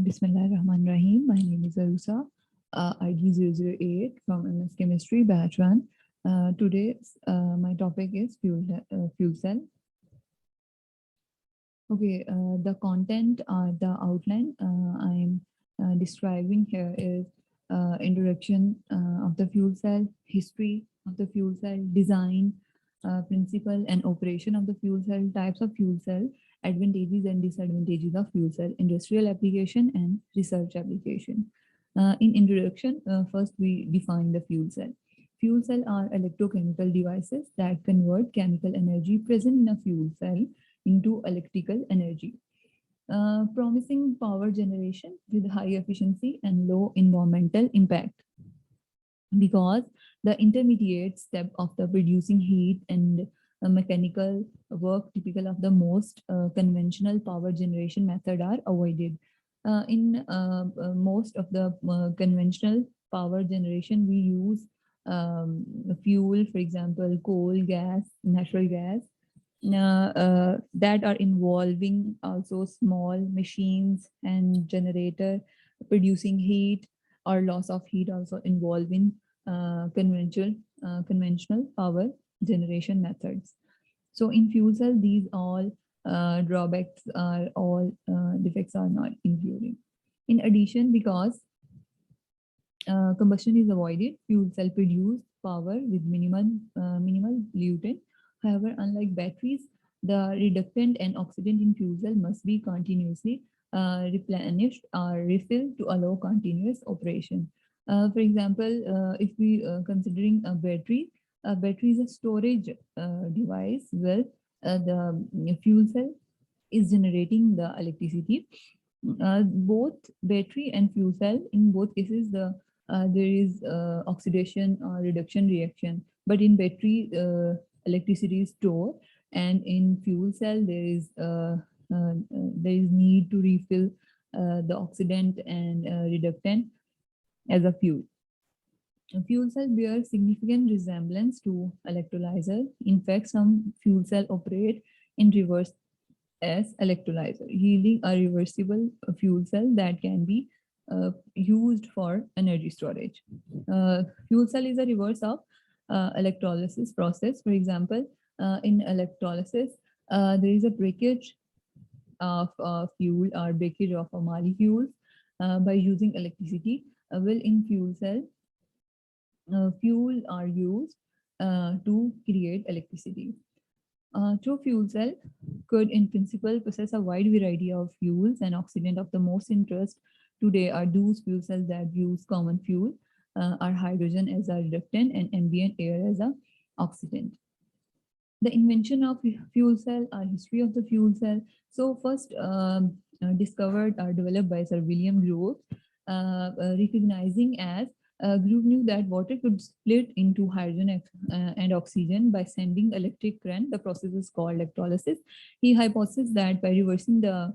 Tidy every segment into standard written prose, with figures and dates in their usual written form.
Bismillahirrahmanirrahim. My name is Arusa, ID 008 from MS Chemistry, Batch 1. Today, my topic is fuel cell. Okay, the content or the outline I'm describing here is introduction of the fuel cell, history of the fuel cell, design, principle and operation of the fuel cell, types of fuel cell, advantages and disadvantages of fuel cell, industrial application and research application. In introduction, first we define the fuel cell. Fuel cell are electrochemical devices that convert chemical energy present in a fuel cell into electrical energy, promising power generation with high efficiency and low environmental impact. Because the intermediate step of the producing heat and mechanical work typical of the most conventional power generation method are avoided. In most of the conventional power generation, we use fuel, for example, coal, gas, natural gas, that are involving also small machines and generator producing heat or loss of heat also involved in conventional power generation methods. So in fuel cell, these all drawbacks are all defects are not included. In addition, because combustion is avoided, fuel cell produce power with minimal pollutant. However, unlike batteries, the reductant and oxidant in fuel cell must be continuously replenished or refilled to allow continuous operation. For example, if we considering a battery is a storage device where the fuel cell is generating the electricity. Both battery and fuel cell, in both cases, there is oxidation or reduction reaction. But in battery, electricity is stored, and in fuel cell there is need to refill the oxidant and reductant as a fuel. A fuel cell bears significant resemblance to electrolyzer. In fact, some fuel cell operate in reverse as electrolyzer, yielding a reversible fuel cell that can be used for energy storage. Fuel cell is a reverse of electrolysis process. For example, in electrolysis, there is a breakage of fuel or breakage of a molecule by using electricity. Well, in fuel cell, fuel are used to create electricity. Through fuel cell could in principle possess a wide variety of fuels and oxidant. Of the most interest today are those fuel cells that use common fuel, are hydrogen as a reductant and ambient air as a oxidant. The invention of fuel cell or history of the fuel cell. So first discovered or developed by Sir William Groves, recognizing as Groves knew that water could split into hydrogen and oxygen by sending electric current. The process is called electrolysis. He hypothesized that by reversing the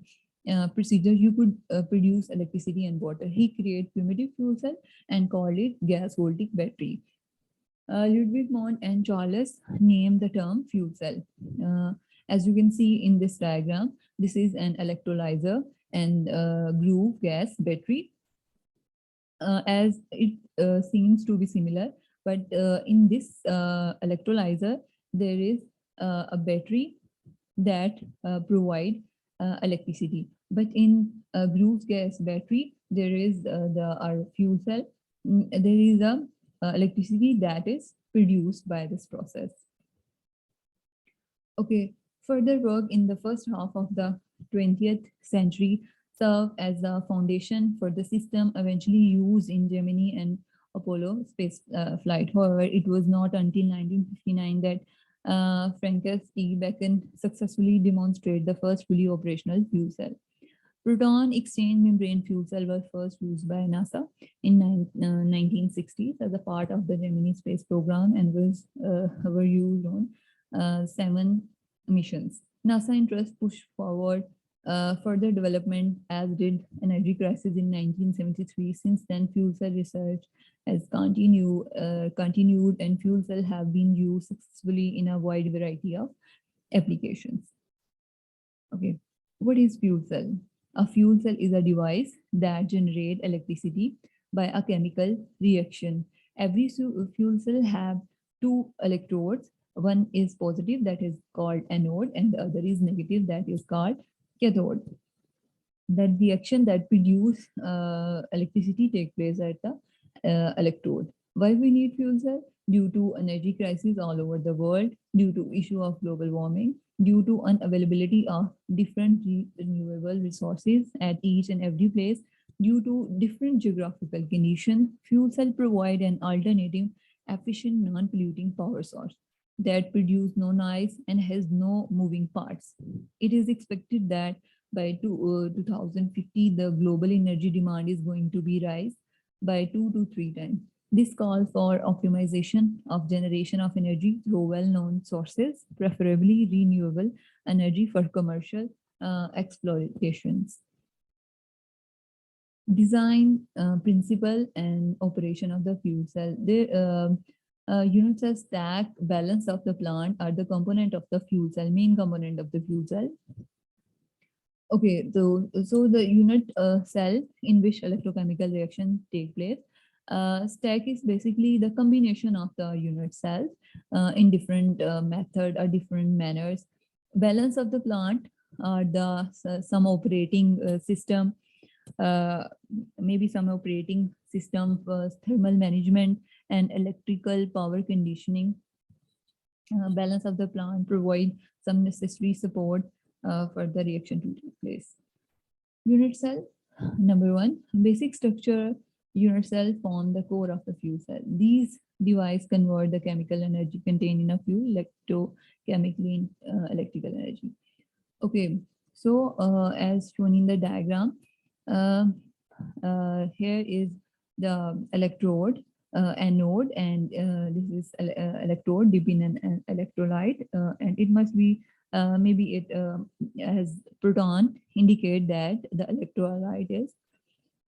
procedure, you could produce electricity and water. He created primitive fuel cell and called it gas voltaic battery. Ludwig Mond and Charles named the term fuel cell. As you can see in this diagram, this is an electrolyzer and groove gas battery. As it seems to be similar, but in this electrolyzer, there is a battery that provide electricity. But in groove gas battery, there is our fuel cell. There is a electricity that is produced by this process. Okay, further work in the first half of the 20th century served as the foundation for the system eventually used in Gemini and Apollo space flight. However, it was not until 1959 that Francis E. Bacon successfully demonstrated the first fully operational fuel cell. Proton exchange membrane fuel cell was first used by NASA in 1960s as a part of the Gemini space program and were used on 7 missions. NASA interest pushed forward further development, as did energy crisis in 1973. Since then, fuel cell research has continued and fuel cells have been used successfully in a wide variety of applications. Okay, what is fuel cell? A fuel cell is a device that generates electricity by a chemical reaction. Every fuel cell have two electrodes. One is positive, that is called anode, and the other is negative, that is called cathode. That reaction that produce electricity take place at the electrode. Why we need fuel cell? Due to energy crisis all over the world, due to issue of global warming, due to unavailability of different renewable resources at each and every place, due to different geographical conditions, fuel cell provide an alternative, efficient, non-polluting power source that produce no noise and has no moving parts. It is expected that by 2050, the global energy demand is going to be rise by 2 to 3 times. This calls for optimization of generation of energy through well-known sources, preferably renewable energy for commercial exploitations. Design, principle, and operation of the fuel cell. The unit cell stack, balance of the plant are the component of the fuel cell, main component of the fuel cell. Okay, so the unit cell in which electrochemical reaction take place. Stack is basically the combination of the unit cells in different method or different manners. Balance of the plant are the some operating system, maybe some operating system for thermal management and electrical power conditioning. Balance of the plant provide some necessary support for the reaction to take place. Unit cell, number one, basic structure. Unit cell form the core of the fuel cell. These devices convert the chemical energy contained in a fuel electrochemically in electrical energy. Okay, so as shown in the diagram, uh, here is the electrode, anode, and this is electrode dipped in an electrolyte, and it must be maybe it has proton indicate that the electrolyte is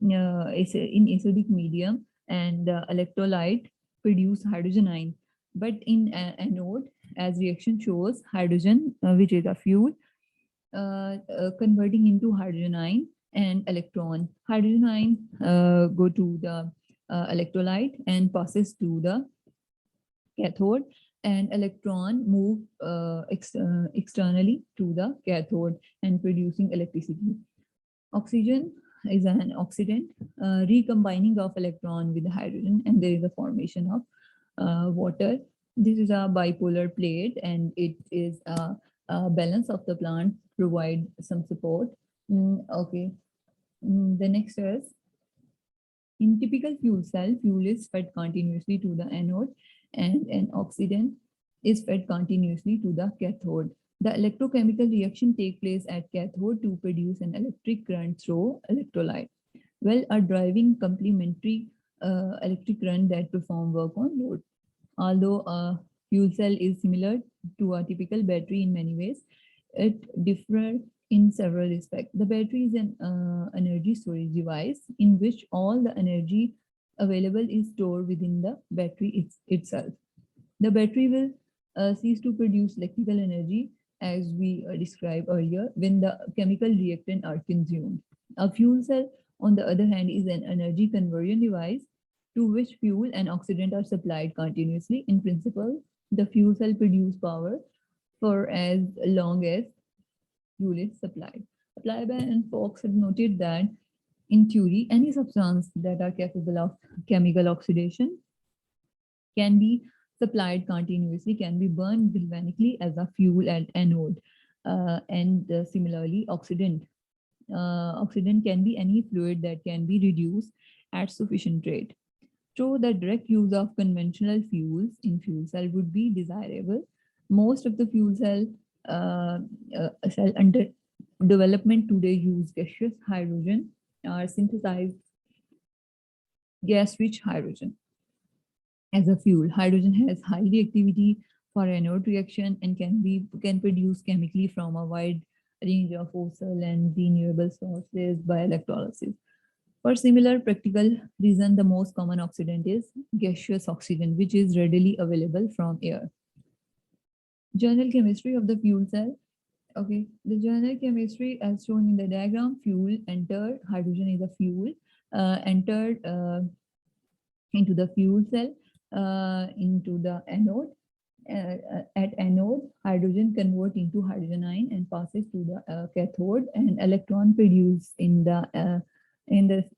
in acidic medium, and the electrolyte produce hydrogen ion. But in anode, as reaction shows, hydrogen, which is a fuel, converting into hydrogen ion and electron. Hydrogen ion go to the electrolyte and passes to the cathode, and electron move externally to the cathode and producing electricity. Oxygen is an oxidant, recombining of electron with hydrogen, and there is a formation of water. This is a bipolar plate, and it is a balance of the plant provide some support. Okay, the next is in typical fuel cell, fuel is fed continuously to the anode, and an oxidant is fed continuously to the cathode. The electrochemical reaction take place at cathode to produce an electric current through electrolyte. Well, a driving complementary electric current that perform work on load. Although a fuel cell is similar to a typical battery in many ways, it differs in several respects. The battery is an energy storage device in which all the energy available is stored within the battery itself. The battery will cease to produce electrical energy, as we described earlier, when the chemical reactant are consumed. A fuel cell, on the other hand, is an energy conversion device to which fuel and oxidant are supplied continuously. In principle, the fuel cell produce power for as long as fuel is supplied. Applyby and Fox have noted that in theory, any substance that are capable of chemical oxidation can be supplied continuously, can be burned galvanically as a fuel at anode. And similarly, oxidant. Oxidant can be any fluid that can be reduced at sufficient rate. So the direct use of conventional fuels in fuel cell would be desirable. Most of the fuel cell under development today use gaseous hydrogen or synthesized gas-rich hydrogen as a fuel. Hydrogen has high reactivity for anode reaction and can produce chemically from a wide range of fossil and renewable sources by electrolysis. For similar practical reason, the most common oxidant is gaseous oxygen, which is readily available from air. General chemistry of the fuel cell. Okay, the general chemistry as shown in the diagram, fuel entered, hydrogen is a fuel, entered into the fuel cell, into the anode. At anode, hydrogen convert into hydrogen ion and passes to the cathode, and electron produced in the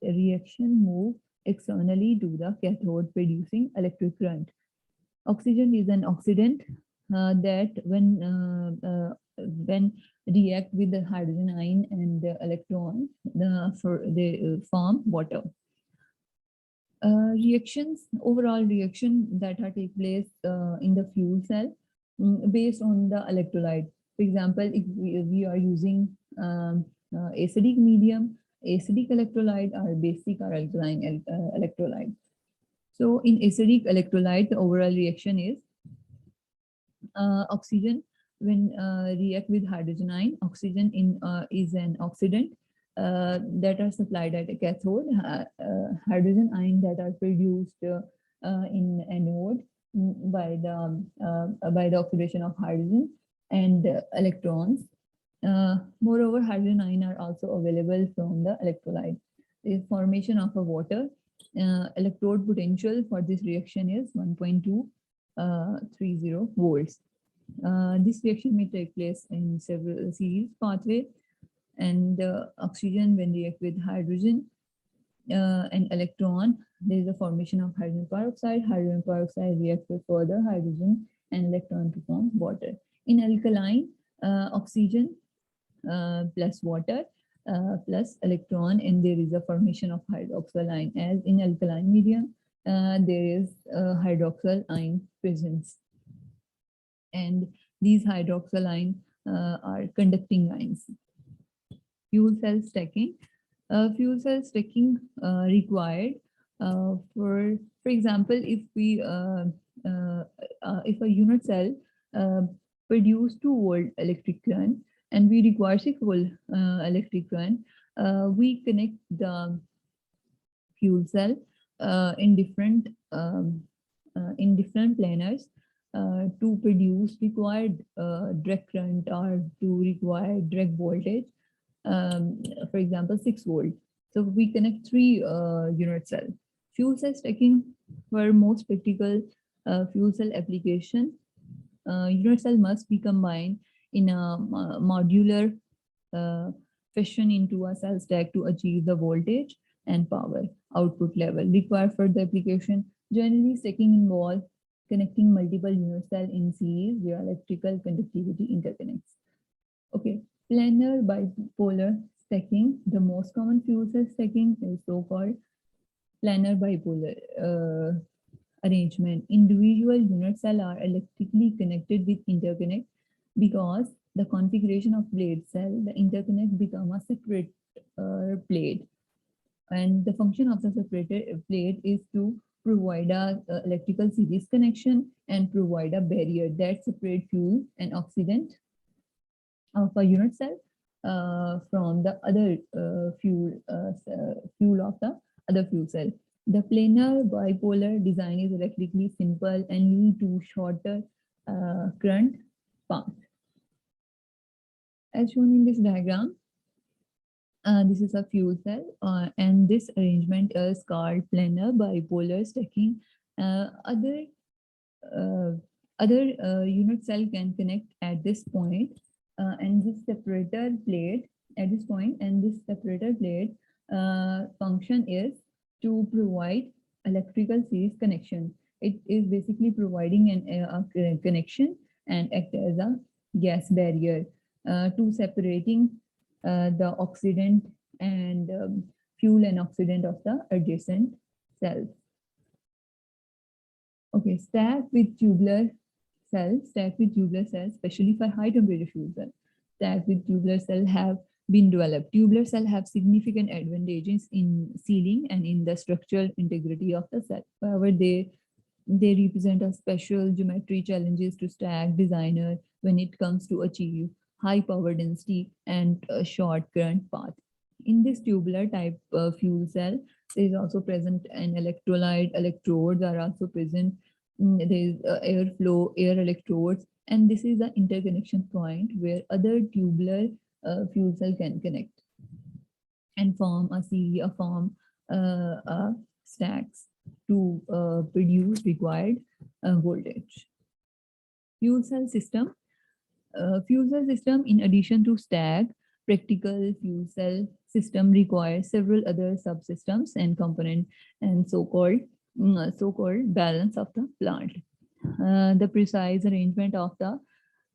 reaction move externally to the cathode, producing electric current. Oxygen is an oxidant that when react with the hydrogen ion and the electron, they form water. Reactions, overall reaction that are take place in the fuel cell based on the electrolyte. For example, if we are using acidic medium, acidic electrolyte or basic or alkaline electrolyte. So in acidic electrolyte, the overall reaction is oxygen when react with hydrogen ion. Oxygen is an oxidant that are supplied at a cathode, hydrogen ion that are produced in anode by the oxidation of hydrogen and electrons. Moreover, hydrogen ion are also available from the electrolyte. The formation of a water, electrode potential for this reaction is 1.230 volts. This reaction may take place in several series pathway, and oxygen when react with hydrogen and electron, there is a formation of hydrogen peroxide. Hydrogen peroxide reacts with further hydrogen and electron to form water. In alkaline, oxygen plus water plus electron, and there is a formation of hydroxyl ion. As in alkaline medium, there is hydroxyl ion presence, and these hydroxyl ion are conducting ions. Fuel cell stacking. Fuel cell stacking required for example, if a unit cell produce 2-volt electric current and we require 6-volt electric current, we connect the fuel cell in different planars to produce required direct current or to require direct voltage. For example, 6 volt. So we connect 3 unit cell. Fuel cell stacking for most practical fuel cell application. Unit cell must be combined in a modular fashion into a cell stack to achieve the voltage and power output level required for the application. Generally, stacking involves connecting multiple unit cell in series via electrical conductivity interconnects. Okay. Planar bipolar stacking. The most common fuel cell stacking is so-called planar bipolar arrangement. Individual unit cells are electrically connected with interconnect. Because the configuration of blade cell, the interconnect become a separate plate. And the function of the separated plate is to provide a electrical series connection and provide a barrier that separate fuel and oxidant of a unit cell from the other fuel of the other fuel cell. The planar bipolar design is electrically simple and lead to shorter current path. As shown in this diagram, this is a fuel cell, and this arrangement is called planar bipolar stacking. Other unit cell can connect at this point, and this separator plate at this point, and this separator plate function is to provide electrical series connection. It is basically providing a connection and act as a gas barrier to separating the oxidant and fuel and oxidant of the adjacent cells. Okay, stack with tubular cells, especially for high temperature fuel cells. Stack with tubular cell have been developed. Tubular cell have significant advantages in sealing and in the structural integrity of the cell. However, they represent a special geometry challenges to stack designer when it comes to achieve high power density and a short current path. In this tubular type fuel cell, there is also present an electrolyte. Electrodes are also present. There is air electrodes And this is the interconnection point where other tubular fuel cell can connect and form a series of stacks to produce required voltage. Fuel cell system. Fuel cell system, in addition to stack, practical fuel cell system requires several other subsystems and components and so-called balance of the plant. The precise arrangement of the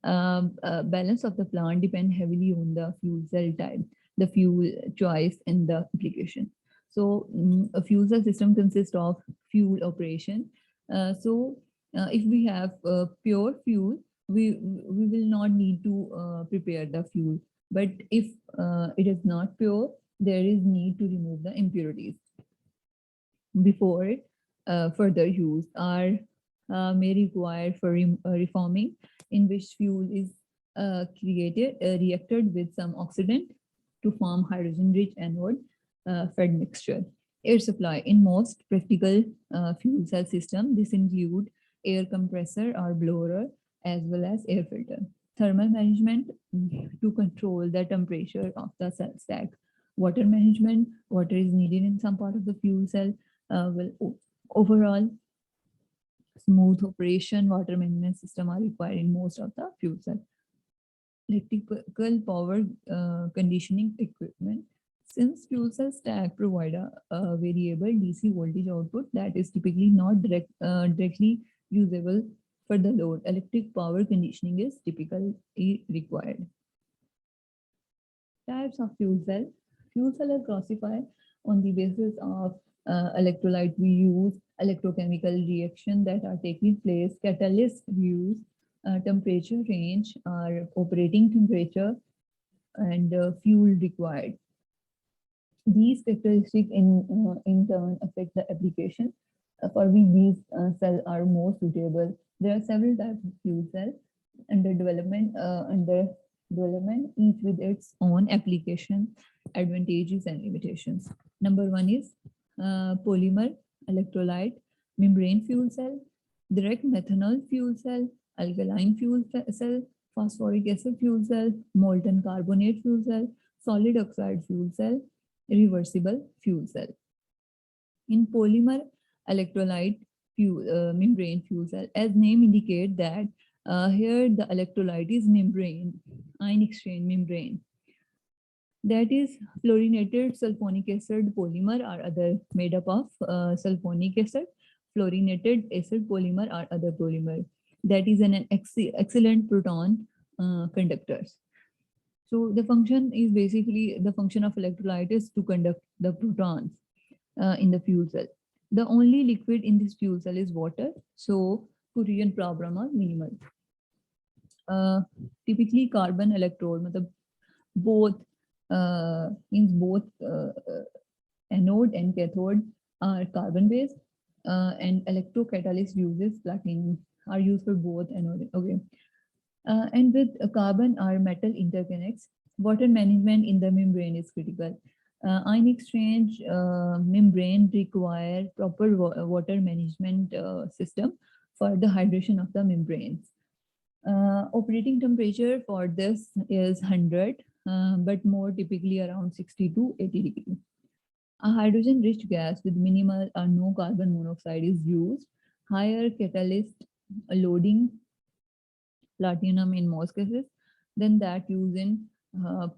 balance of the plant depend heavily on the fuel cell type, the fuel choice, and the application. So a fuel cell system consists of fuel operation. If we have pure fuel, we will not need to prepare the fuel. But if it is not pure, there is need to remove the impurities before further use are may require for reforming, in which fuel is reacted with some oxidant to form hydrogen-rich anode fed mixture. Air supply. In most practical fuel cell system, this include air compressor or blower as well as air filter. Thermal management to control the temperature of the cell stack. Water management. Water is needed in some part of the fuel cell. Overall smooth operation, water management system are required in most of the fuel cell. Electrical power conditioning equipment. Since fuel cell stack provide a variable DC voltage output that is typically not directly usable for the load, electric power conditioning is typically required. Types of fuel cell. Fuel cell are classified on the basis of electrolyte we use, electrochemical reaction that are taking place, catalyst use, temperature range, or operating temperature, and fuel required. These characteristics in turn affect the application for which these cells are more suitable. There are several types of fuel cells under development, each with its own application, advantages, and limitations. Number one is polymer, electrolyte, membrane fuel cell, direct methanol fuel cell, alkaline fuel cell, phosphoric acid fuel cell, molten carbonate fuel cell, solid oxide fuel cell, reversible fuel cell. In polymer, electrolyte, membrane fuel cell, as name indicate that here the electrolyte is membrane, ion exchange membrane. That is fluorinated sulfonic acid polymer or other made up of sulfonic acid, fluorinated acid polymer or other polymer. That is an excellent proton conductors. So the function is basically, the function of electrolyte is to conduct the protons in the fuel cell. The only liquid in this fuel cell is water, so Korean problem are minimal. Typically carbon electrode, both both anode and cathode are carbon based, and electrocatalyst uses platinum are used for both anode. Okay. And with carbon or metal interconnects, water management in the membrane is critical. Ion exchange membrane require proper water management system for the hydration of the membranes. Operating temperature for this is 100, but more typically around 60 to 80 degrees. A hydrogen-rich gas with minimal or no carbon monoxide is used. Higher catalyst loading, platinum in most cases, than that used in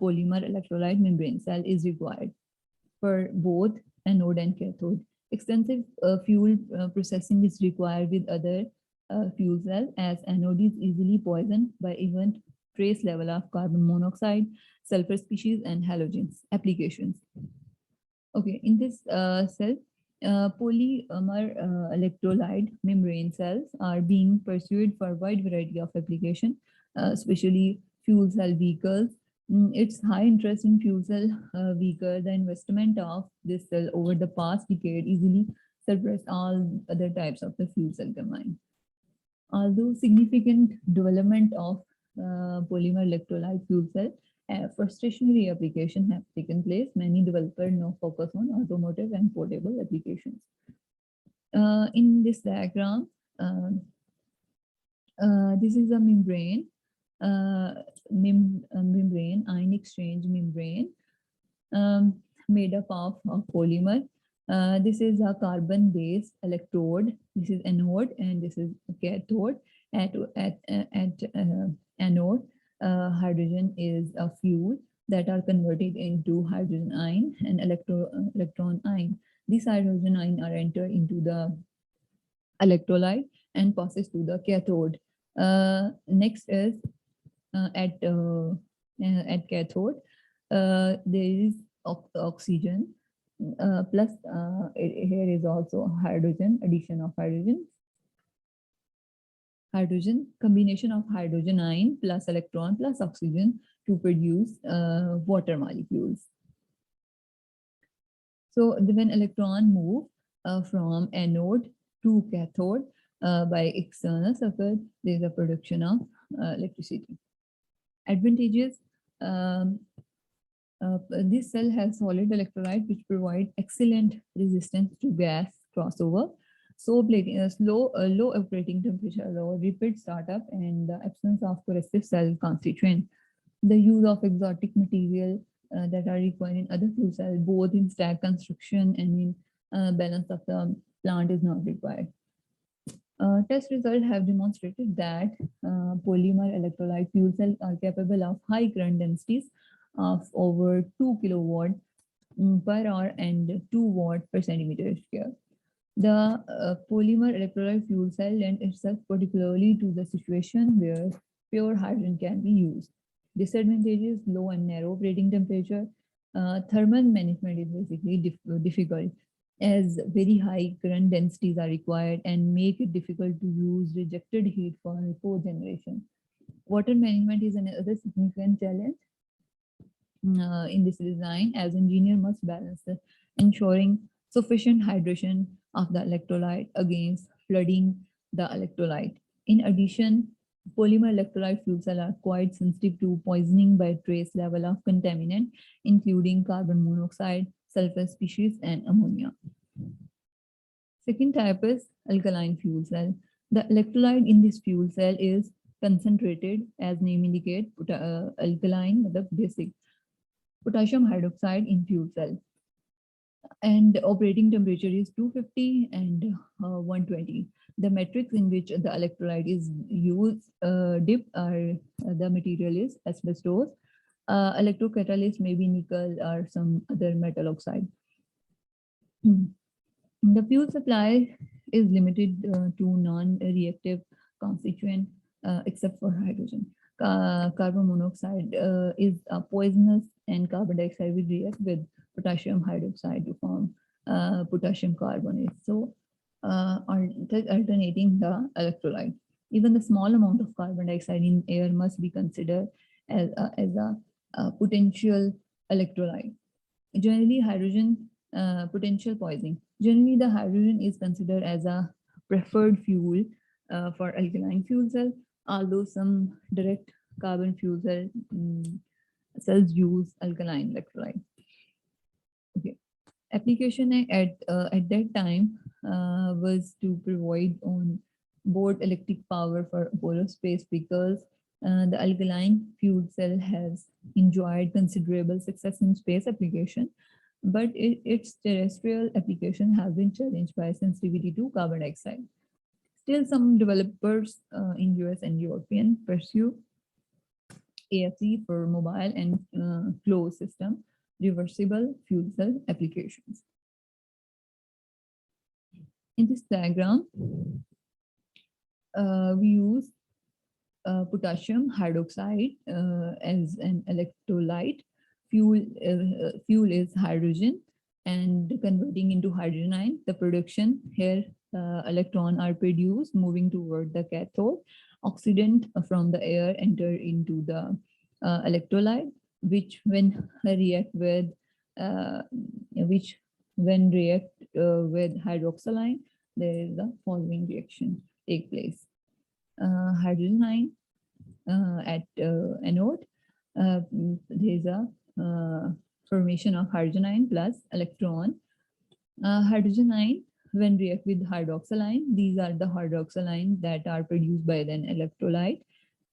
polymer electrolyte membrane cell is required for both anode and cathode. Extensive fuel processing is required with other fuel cell, as anode is easily poisoned by even trace level of carbon monoxide, sulfur species, and halogens. Applications. Okay, in this cell, polymer electrolyte membrane cells are being pursued for a wide variety of application, especially fuel cell vehicles. It's high interest in fuel cell vehicle. The investment of this cell over the past decade easily surpassed all other types of the fuel cell combined. Although significant development of polymer electrolyte fuel cell for stationary application have taken place, many developers now focus on automotive and portable applications. In this diagram, This is a membrane, membrane, ion exchange membrane, made up of polymer. This is a carbon-based electrode. This is anode, and this is cathode. At anode, hydrogen is a fuel that are converted into hydrogen ion and electron ion. These hydrogen ion are entered into the electrolyte and passes to the cathode. Next is at cathode, there is oxygen plus here is also hydrogen, addition of hydrogen, combination of hydrogen ion plus electron plus oxygen to produce water molecules. So when electron move from anode to cathode by external circuit, there is a production of electricity. Advantages. This cell has solid electrolyte which provide excellent resistance to gas crossover. So low operating temperature, low rapid startup, and the absence of corrosive cell constituent. The use of exotic material that are required in other fuel cells, both in stack construction and in balance of the plant, is not required. Test results have demonstrated that polymer electrolyte fuel cells are capable of high current densities of over 2 kilowatt per hour and 2 watt per centimeter square. The polymer electrolyte fuel cell lends itself particularly to the situation where pure hydrogen can be used. Disadvantages: low and narrow operating temperature. Thermal management is basically difficult, as very high current densities are required and make it difficult to use rejected heat for cogeneration. Water management is another significant challenge in this design, as engineer must balance ensuring sufficient hydration of the electrolyte against flooding the electrolyte. In addition, polymer electrolyte fuel cells are quite sensitive to poisoning by trace level of contaminant, including carbon monoxide, sulfur species, and ammonia. Second type is alkaline fuel cell. The electrolyte in this fuel cell is concentrated, as name indicate, alkaline, the basic potassium hydroxide in fuel cell, and operating temperature is 250 and 120. The matrix in which the electrolyte is used, dipped, are the material is asbestos. Electrocatalyst may be nickel or some other metal oxide. The fuel supply is limited to non-reactive constituent except for hydrogen. Carbon monoxide is poisonous, and carbon dioxide will react with potassium hydroxide to form potassium carbonate. So alternating the electrolyte. Even the small amount of carbon dioxide in air must be considered as a potential electrolyte. Generally, hydrogen potential poisoning. Generally, the hydrogen is considered as a preferred fuel for alkaline fuel cell, although some direct carbon fuel cells use alkaline electrolyte. Okay. Application at that time was to provide on board electric power for Apollo space, because the alkaline fuel cell has enjoyed considerable success in space application, but its terrestrial application has been challenged by sensitivity to carbon dioxide. Still, some developers in US and European pursue PAFC for mobile and closed system reversible fuel cell applications. In this diagram, we use potassium hydroxide as an electrolyte. Fuel is hydrogen, and converting into hydrogen ion. The production here, electron are produced moving toward the cathode. Oxidant from the air enter into the electrolyte, which when react with hydroxyline, there is the following reaction take place. Hydrogen ion at anode, there is a formation of hydrogen ion plus electron. Hydrogen ion when react with hydroxyline, these are the hydroxylines that are produced by an electrolyte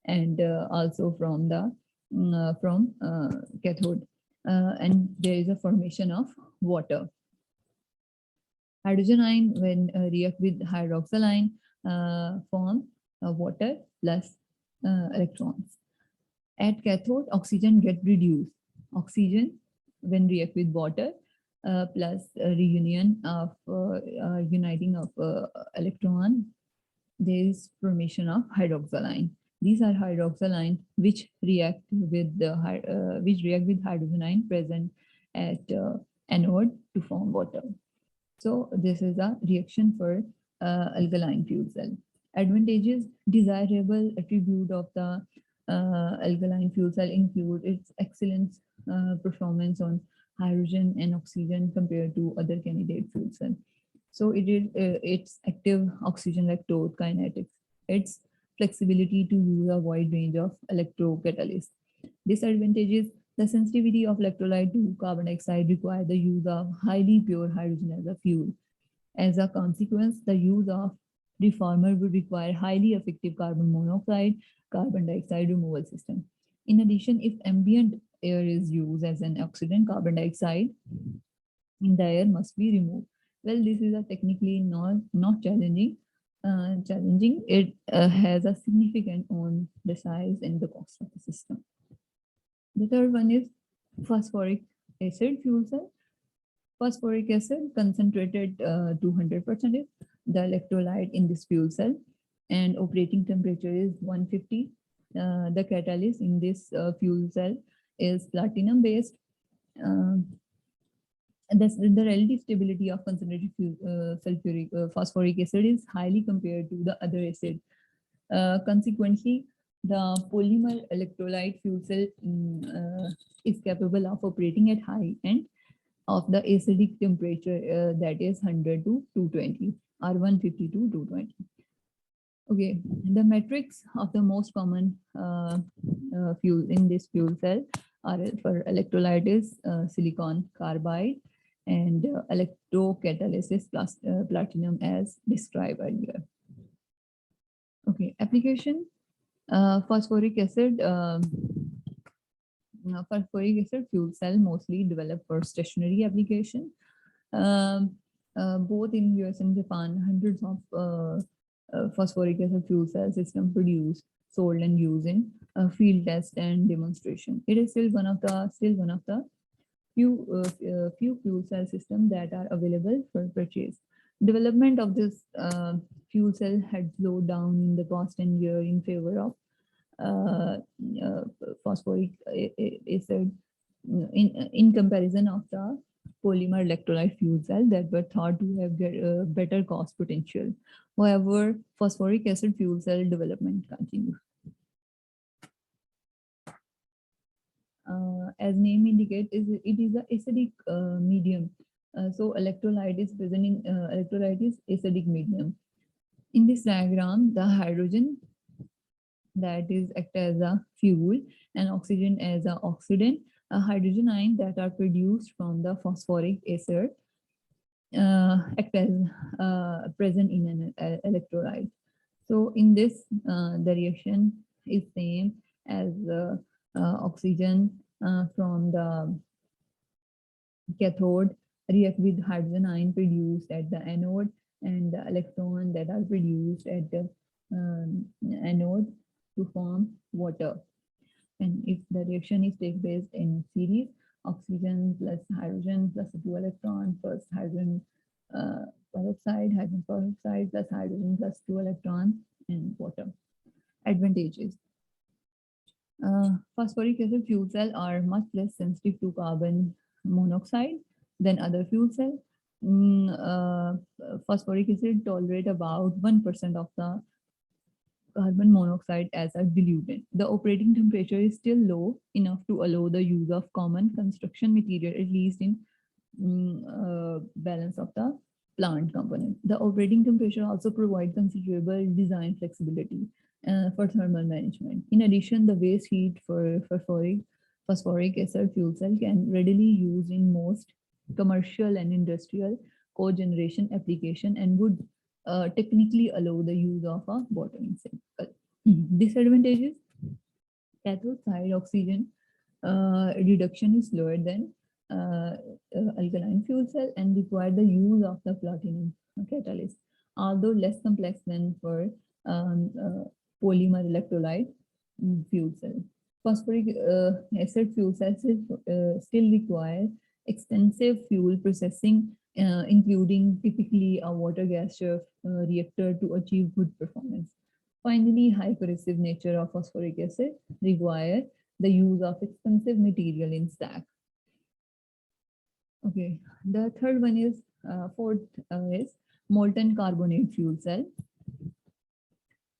and also from the cathode. And there is a formation of water. Hydrogen ion, when react with hydroxyline, form water plus electrons. At cathode, oxygen get reduced. Oxygen, when react with water, plus reunion of uniting of electron, there is formation of hydroxyline. These are hydroxyline which react with hydrogen ion present at anode to form water. So this is a reaction for alkaline fuel cell. Advantages: desirable attribute of the alkaline fuel cell include its excellent performance on hydrogen and oxygen compared to other candidate fuel cell. So it is its active oxygen electrode kinetics, its flexibility to use a wide range of electrocatalysts. Disadvantages: the sensitivity of electrolyte to carbon dioxide require the use of highly pure hydrogen as a fuel. As a consequence, the use of reformer would require highly effective carbon monoxide, carbon dioxide removal system. In addition, if ambient air is used as an oxidant, carbon dioxide in the air must be removed. Well, this is a technically not challenging. Challenging. It has a significant on the size and the cost of the system. The third one is phosphoric acid fuel cell. Phosphoric acid concentrated to 100%. The electrolyte in this fuel cell, and operating temperature is 150. The catalyst in this fuel cell is platinum based. The relative stability of concentrated phosphoric acid is highly compared to the other acid. Consequently, the polymer electrolyte fuel cell is capable of operating at high end of the acidic temperature, that is 100 to 220 or 150 to 220. Okay, the metrics of the most common fuel in this fuel cell are for electrolyte is silicon carbide, and electrocatalysis plus platinum as described earlier. Okay, application: phosphoric acid fuel cell mostly developed for stationary application. Both in US and Japan, hundreds of phosphoric acid fuel cell system produced, sold, and used in field test and demonstration. It is still one of the few fuel cell systems that are available for purchase. Development of this fuel cell had slowed down in the past 10 years in favor of phosphoric acid in comparison of the polymer electrolyte fuel cell that were thought to have better cost potential. However, phosphoric acid fuel cell development continues. As name indicates, it is an acidic medium. So electrolyte is present in electrolyte is acidic medium. In this diagram, the hydrogen that is act as a fuel and oxygen as an oxidant, hydrogen ion that are produced from the phosphoric acid act as present in an electrolyte. So in this, the reaction is same as oxygen from the cathode react with hydrogen ion produced at the anode, and the electron that are produced at the anode to form water. And if the reaction is take place in series, oxygen plus hydrogen plus 2 electron plus hydrogen peroxide, hydrogen peroxide plus hydrogen plus 2 electrons, and water. Advantages: phosphoric acid fuel cell are much less sensitive to carbon monoxide than other fuel cells. Phosphoric acid tolerate about 1% of the carbon monoxide as a diluent. The operating temperature is still low enough to allow the use of common construction material, at least in balance of the plant component. The operating temperature also provides considerable design flexibility for thermal management. In addition, the waste heat for phosphoric acid fuel cell can readily use in most commercial and industrial cogeneration application and would technically allow the use of a bottoming cycle. Disadvantages: cathode side oxygen reduction is slower than alkaline fuel cell and require the use of the platinum catalyst, although less complex than for polymer electrolyte fuel cell. Phosphoric acid fuel cells still require extensive fuel processing, including typically a water gas reactor to achieve good performance. Finally, high corrosive nature of phosphoric acid require the use of expensive material in stack. Okay, the third one is fourth is molten carbonate fuel cell.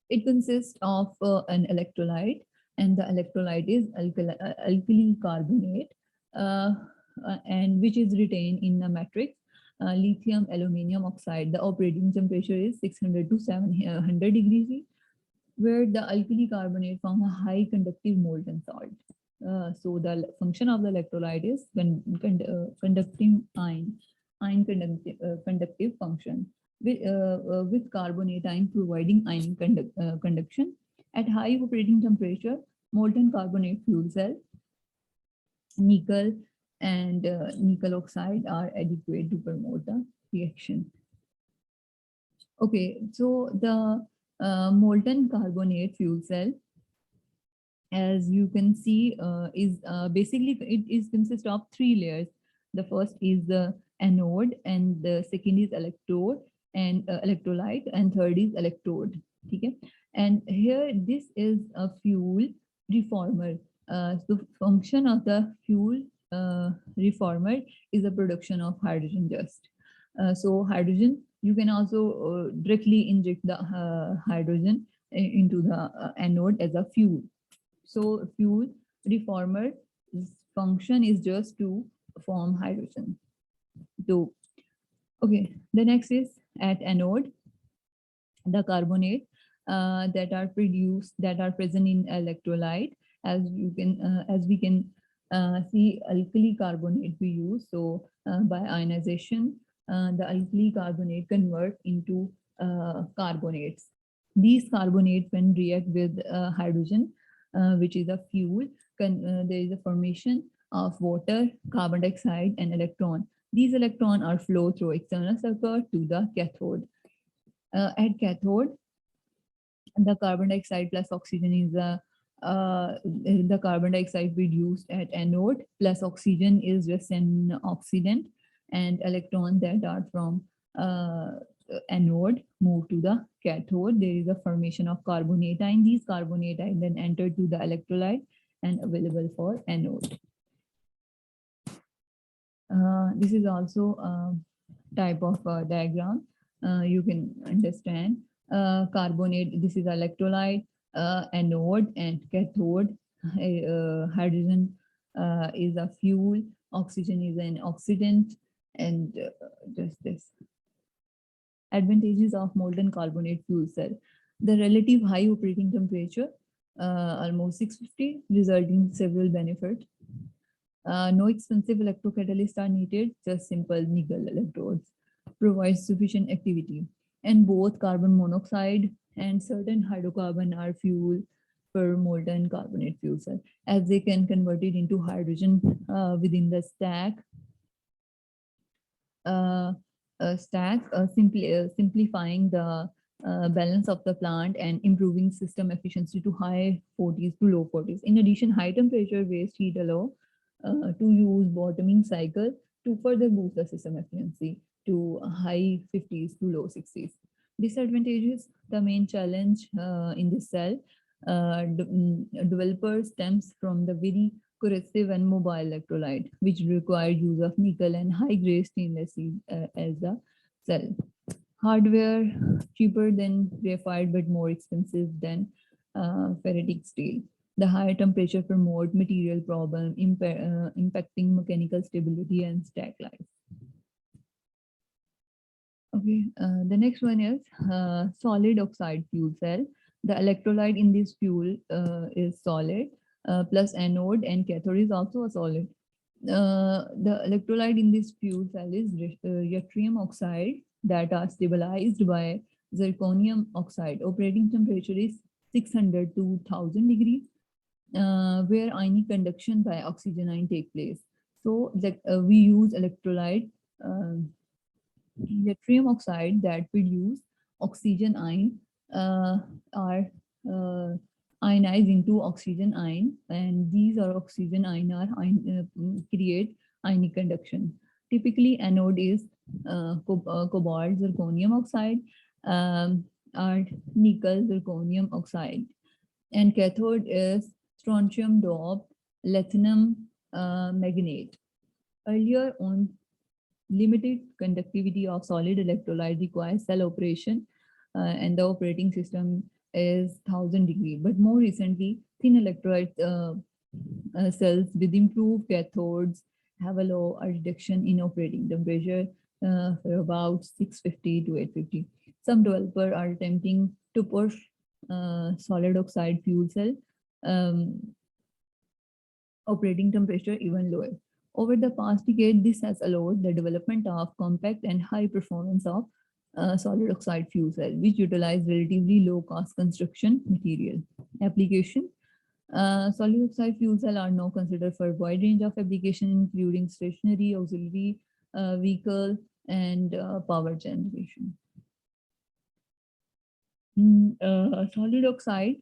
It consists of an electrolyte, and the electrolyte is alkali carbonate, and which is retained in the matrix lithium aluminum oxide. The operating temperature is 600 to 700 degrees C, where the alkali carbonate form a high conductive molten salt. So the function of the electrolyte is conducting ion conductive function with carbonate ion providing ion conduction. At high operating temperature, molten carbonate fuel cell, nickel and nickel oxide are adequate to promote the reaction. Okay, so the molten carbonate fuel cell, as you can see, is basically it is consists of three layers. The first is the anode, and the second is electrode and electrolyte, and third is electrode. Okay, and here this is a fuel reformer. So function of the fuel reformer is the production of hydrogen dust. So hydrogen, you can also directly inject the hydrogen into the anode as a fuel. So fuel reformer function is just to form hydrogen. So, okay, the next is at anode, the carbonate that are present in electrolyte. As you can, as we can see, alkali carbonate we use. So by ionization, the alkali carbonate convert into carbonates. These carbonates, when react with hydrogen, which is a fuel, there is a formation of water, carbon dioxide, and electron. These electrons are flow through external circuit to the cathode. At cathode, the carbon dioxide plus oxygen is the carbon dioxide reduced at anode plus oxygen is just an oxidant, and electrons that are from anode move to the cathode. There is a formation of carbonate ion. These carbonate ion then enter to the electrolyte and available for anode. This is also a type of diagram. You can understand carbonate. This is electrolyte, anode, and cathode. Hydrogen is a fuel. Oxygen is an oxidant, and just this. Advantages of molten carbonate fuel cell: the relative high operating temperature, almost 650, resulting in several benefits. No expensive electrocatalysts are needed, just simple nickel electrodes. Provides sufficient activity. And both carbon monoxide and certain hydrocarbon are fuel for molten carbonate fuel cell, as they can convert it into hydrogen within the stack. Simplifying the balance of the plant and improving system efficiency to high 40s to low 40s. In addition, high temperature waste heat allow to use bottoming cycle to further boost the system efficiency to high 50s to low 60s. Disadvantages: the main challenge in this cell developer stems from the very corrosive and mobile electrolyte, which require use of nickel and high-grade stainless steel as the cell. Hardware: cheaper than graphite but more expensive than ferritic steel. The higher temperature promote material problem, impacting mechanical stability and stack life. Okay, the next one is solid oxide fuel cell. The electrolyte in this fuel is solid, plus anode and cathode is also a solid. The electrolyte in this fuel cell is yttrium oxide that are stabilized by zirconium oxide. Operating temperature is 600 to 1000 degree, where ionic conduction by oxygen ion take place. So we use electrolyte yttrium oxide that produce oxygen ion are ionized into oxygen ion, and these are oxygen ion are create ionic conduction. Typically, anode is cobalt zirconium oxide, or nickel zirconium oxide, and cathode is strontium doped lithium magnate. Earlier on, limited conductivity of solid electrolyte requires cell operation, and the operating system is 1000 degree. But more recently, thin electrolyte cells with improved cathodes have a low reduction in operating temperature for about 650 to 850. Some developers are attempting to push solid oxide fuel cell um, operating temperature even lower. Over the past decade, this has allowed the development of compact and high performance of solid oxide fuel cell, which utilize relatively low cost construction material. Application: solid oxide fuel cell are now considered for a wide range of applications, including stationary, auxiliary, vehicle, and power generation. Solid oxide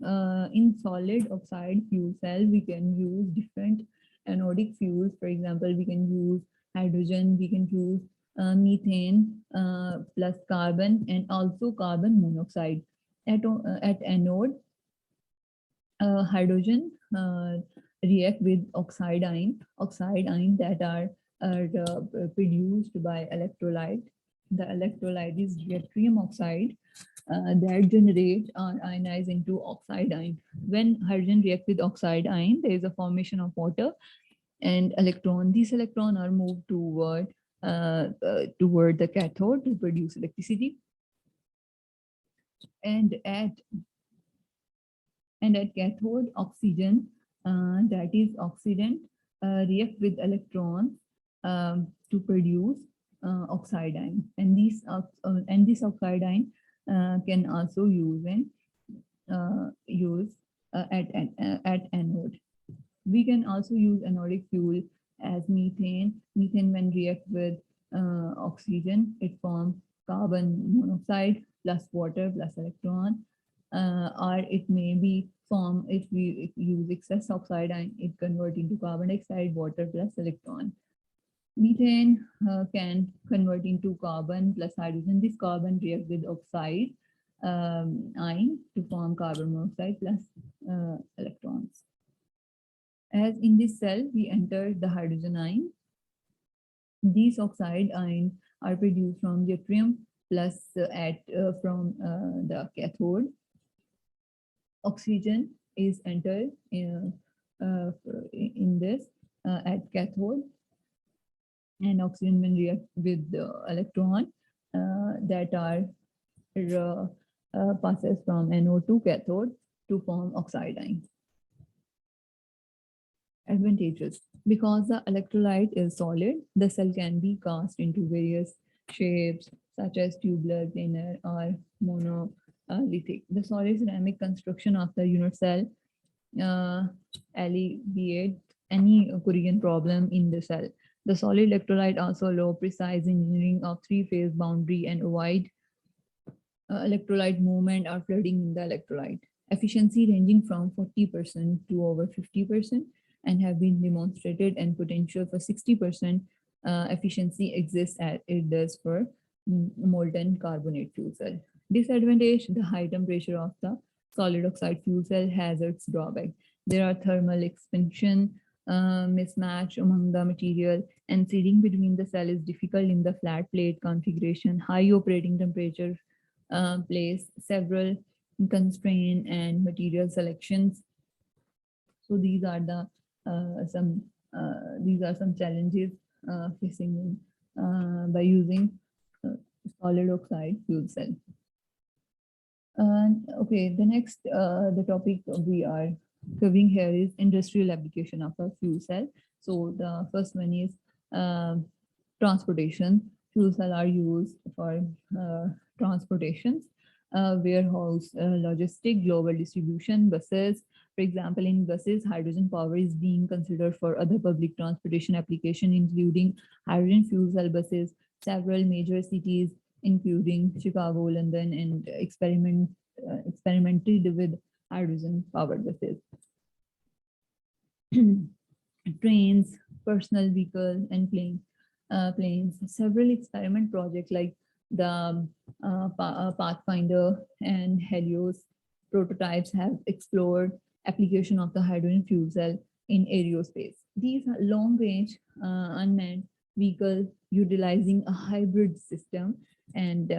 in solid oxide fuel cell, we can use different anodic fuels. For example, we can use hydrogen, we can use methane plus carbon, and also carbon monoxide. At anode, hydrogen react with oxide ion that are produced by electrolyte. The electrolyte is yttrium oxide that generate or ionize into oxide ion. When hydrogen react with oxide ion, there is a formation of water and electron. These electrons are moved toward the cathode to produce electricity. And at cathode, oxygen, that is oxidant, react with electrons to produce oxide ion. And this oxide ion can also use at anode. We can also use anodic fuel as methane. Methane, when react with oxygen, it forms carbon monoxide plus water plus electron, or it may be formed if we use excess oxide and it convert into carbon dioxide, water plus electron. Methane can convert into carbon plus hydrogen. This carbon reacts with oxide ion to form carbon monoxide plus electrons. As in this cell, we enter the hydrogen ion. These oxide ions are produced from yttrium plus from the cathode. Oxygen is entered in this at cathode, and oxygen when react with the electron that are passes from anode to cathode to form oxide ion. Advantages: because the electrolyte is solid, the cell can be cast into various shapes such as tubular, planar, or monolithic. The solid ceramic construction of the unit cell alleviate any Korean problem in the cell. The solid electrolyte also allow precise engineering of three-phase boundary and avoid electrolyte movement or flooding in the electrolyte. Efficiency ranging from 40% to over 50%, and have been demonstrated, and potential for 60% efficiency exists as it does for molten carbonate fuel cell. Disadvantage: the high temperature of the solid oxide fuel cell has its drawback. There are thermal expansion mismatch among the material, and sealing between the cell is difficult in the flat plate configuration. High operating temperature place several constraint and material selections. So these are some challenges facing by using solid oxide fuel cell. Okay, the next the topic we are covering here is industrial application of a fuel cell. So the first one is uh, transportation. Fuel cell are used for transportations, warehouse, logistic, global distribution, buses. For example, in buses, hydrogen power is being considered for other public transportation application, including hydrogen fuel cell buses. Several major cities, including Chicago, London, and experimented with hydrogen powered buses. Trains, personal vehicles, and planes. Several experiment projects like the Pathfinder and Helios prototypes have explored application of the hydrogen fuel cell in aerospace. These are long-range unmanned vehicles utilizing a hybrid system, and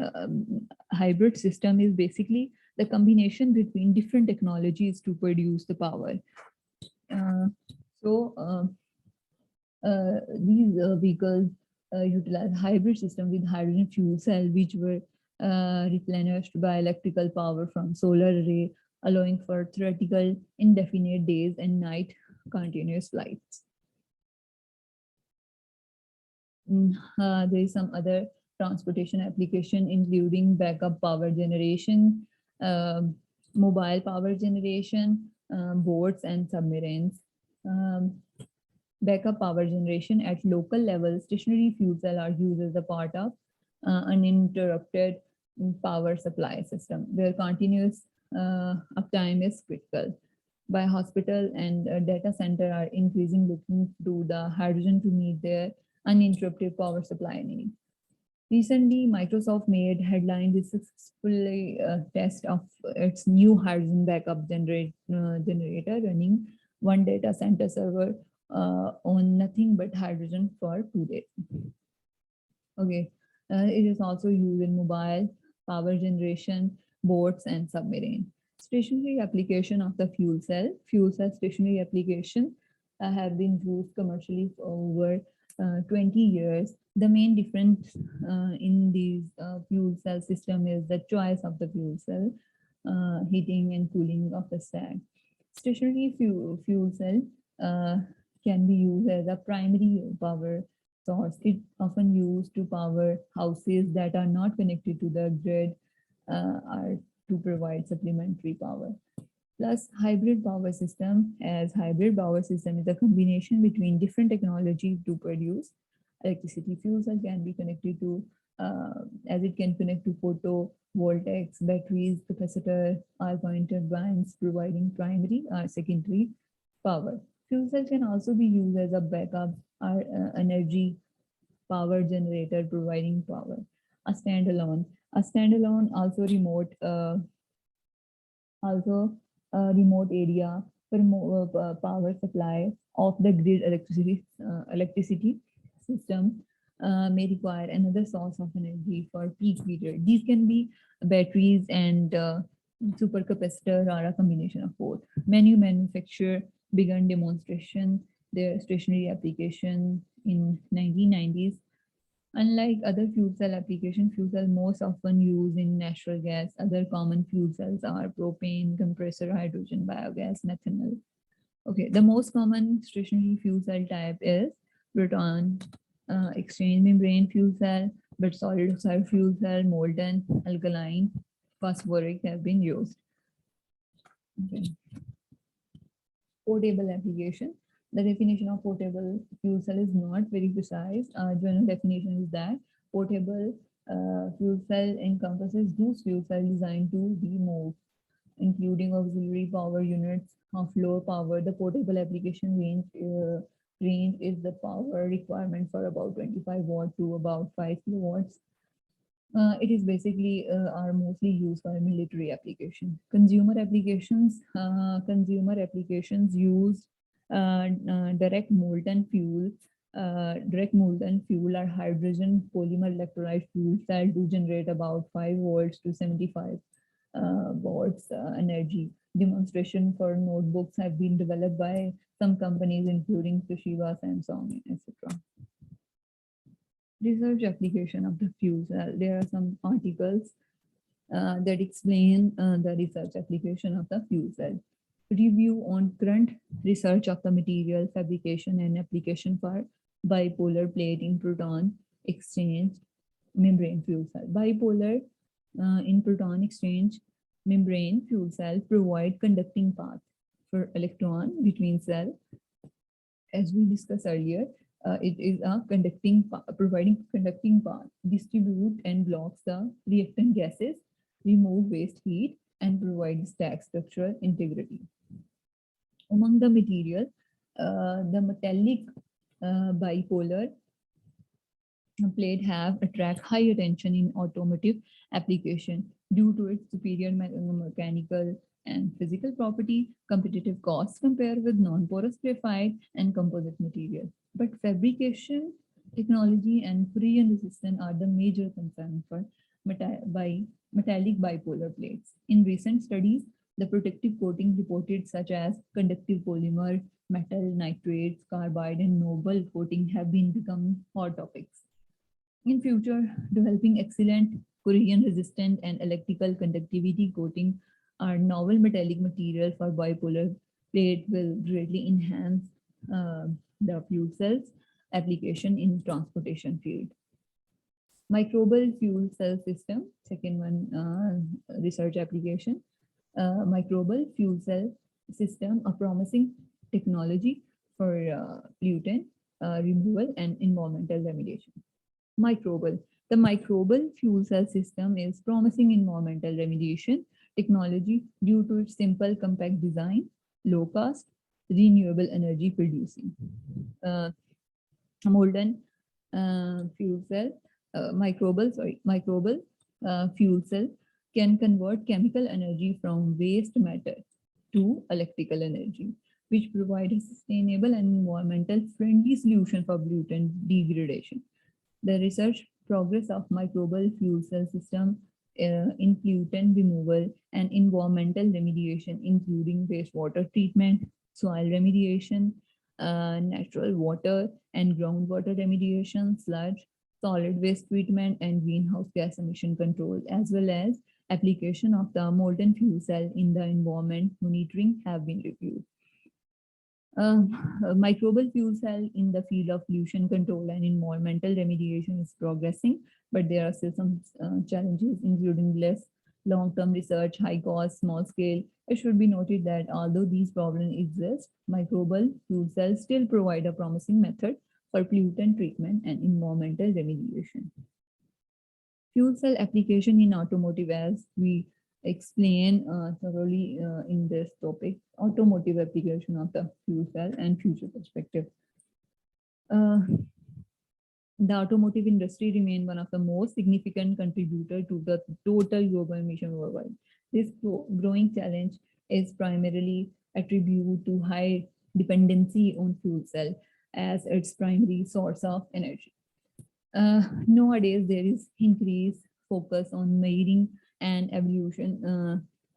hybrid system is basically the combination between different technologies to produce the power. Uh, these vehicles utilize hybrid system with hydrogen fuel cell, which were replenished by electrical power from solar array, allowing for theoretical indefinite days and night continuous flights. There is some other transportation application, including backup power generation, mobile power generation, boats and submarines. Backup power generation at local level, stationary fuel cell are used as a part of uninterrupted power supply system, where continuous uptime is critical. By hospital and data center are increasing looking to the hydrogen to meet their uninterrupted power supply needs. Recently, Microsoft made headline with successfully test of its new hydrogen backup generator running one data center server on nothing but hydrogen for 2 days. Okay, it is also used in mobile power generation, boats, and submarine. Stationary application of the fuel cell. Fuel cell stationary application have been used commercially for over 20 years. The main difference in these fuel cell system is the choice of the fuel cell, heating and cooling of the stack. Stationary fuel cell can be used as a primary power source. It often used to power houses that are not connected to the grid or to provide supplementary power. Plus hybrid power system, as hybrid power system is a combination between different technologies to produce electricity. Fuel cell can be connected to, as it can connect to photovoltaics, batteries, capacitor, or point turbines, providing primary or secondary power. Fuel cell can also be used as a backup or energy power generator, providing power. A standalone also a remote area for power supply of the grid electricity system may require another source of energy for peak period. These can be batteries and supercapacitor or a combination of both. Many manufacturer began demonstration their stationary application in 1990s. Unlike other fuel cell applications, fuel cell most often used in natural gas. Other common fuel cells are propane, compressor, hydrogen, biogas, methanol. Okay, the most common stationary fuel cell type is proton exchange membrane fuel cell, but solid oxide fuel cell, molten, alkaline, phosphoric have been used. Okay. Portable application. The definition of portable fuel cell is not very precise. General definition is that portable fuel cell encompasses those fuel cells designed to be moved, including auxiliary power units of low power. The portable application range is the power requirement for about 25 watt to about 5 kilowatts. It is basically are mostly used for military application. Consumer applications use direct molten fuel. Direct molten fuel or hydrogen polymer electrolyte fuel cell to generate about 5 volts to 75 watts energy. Demonstration for notebooks have been developed by some companies, including Toshiba, Samsung, etc. Research application of the fuel cell. There are some articles that explain the research application of the fuel cell. Review on current research of the material fabrication and application for bipolar plate in proton exchange membrane fuel cell. Bipolar in proton exchange membrane fuel cell provide conducting path for electron between cell. As we discussed earlier, it is a providing conducting path, distribute and blocks the reactant gases, remove waste heat, and provide stack structural integrity. Among the material, the metallic bipolar plate have attract high attention in automotive application due to its superior mechanical and physical property, competitive costs compared with non-porous graphite and composite material. But fabrication, technology, and corrosion resistance are the major concerns for metallic bipolar plates. In recent studies, the protective coating reported such as conductive polymer, metal, nitrates, carbide, and noble coating have been becoming hot topics. In future, developing excellent corrosion resistant and electrical conductivity coating are novel metallic material for bipolar plate will greatly enhance the fuel cells application in transportation field. Microbial fuel cell system, second one research application. Microbial fuel cell system, a promising technology for pollutant removal and environmental remediation. Microbial. The microbial fuel cell system is promising environmental remediation technology due to its simple, compact design, low cost, renewable energy producing. Molten fuel cell, microbial fuel cell can convert chemical energy from waste matter to electrical energy, which provide a sustainable and environmental friendly solution for pollutant degradation. The research progress of microbial fuel cell system in pollutant removal and environmental remediation, including wastewater treatment, soil remediation, natural water and groundwater remediation, sludge, solid waste treatment, and greenhouse gas emission control, as well as application of the molten fuel cell in the environment monitoring have been reviewed. Microbial fuel cell in the field of pollution control and environmental remediation is progressing, but there are still some challenges, including less long-term research, high cost, small scale. It should be noted that although these problems exist, microbial fuel cells still provide a promising method for pollutant treatment and environmental remediation. Fuel cell application in automotive, as we explain thoroughly in this topic, automotive application of the fuel cell and future perspective. The automotive industry remains one of the most significant contributor to the total global emission worldwide. This growing challenge is primarily attributed to high dependency on fuel cell as its primary source of energy. Nowadays, there is increased focus on measuring and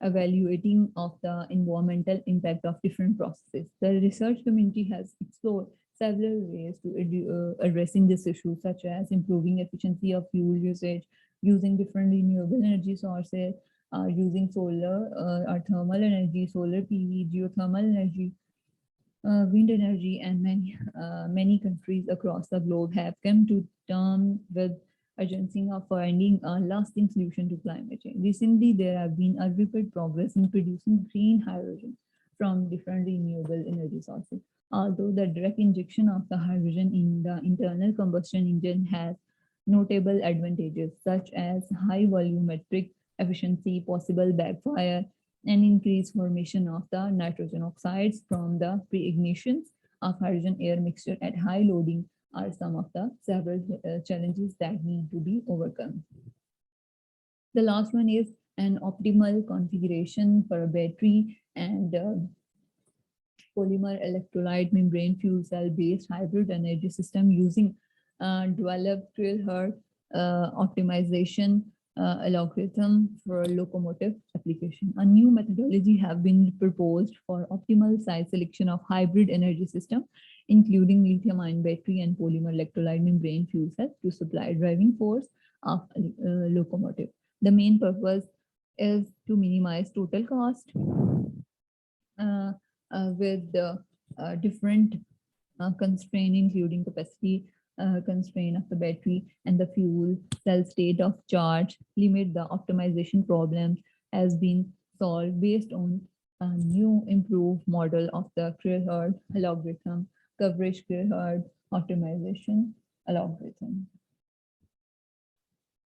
evaluating of the environmental impact of different processes. The research community has explored several ways to addressing this issue, such as improving efficiency of fuel usage, using different renewable energy sources, using solar or thermal energy, solar PV, geothermal energy, wind energy, and many countries across the globe have come to terms with urgency of finding a lasting solution to climate change. Recently, there have been a rapid progress in producing green hydrogen from different renewable energy sources. Although the direct injection of the hydrogen in the internal combustion engine has notable advantages such as high volumetric efficiency, possible backfire, and increased formation of the nitrogen oxides from the pre-ignitions of hydrogen air mixture at high loading are some of the several challenges that need to be overcome. The last one is an optimal configuration for a battery and polymer electrolyte membrane fuel cell based hybrid energy system using developed Trailhead optimization algorithm for locomotive application. A new methodology have been proposed for optimal size selection of hybrid energy system, including lithium-ion battery and polymer electrolyte membrane fuel cell to supply driving force of locomotive. The main purpose is to minimize total cost, with different constraint, including capacity constraint of the battery and the fuel cell state of charge, limit the optimization problem has been solved based on a new improved model of the Crehard algorithm, coverage Crehard optimization algorithm.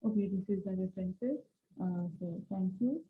Okay, this is the references. So thank you.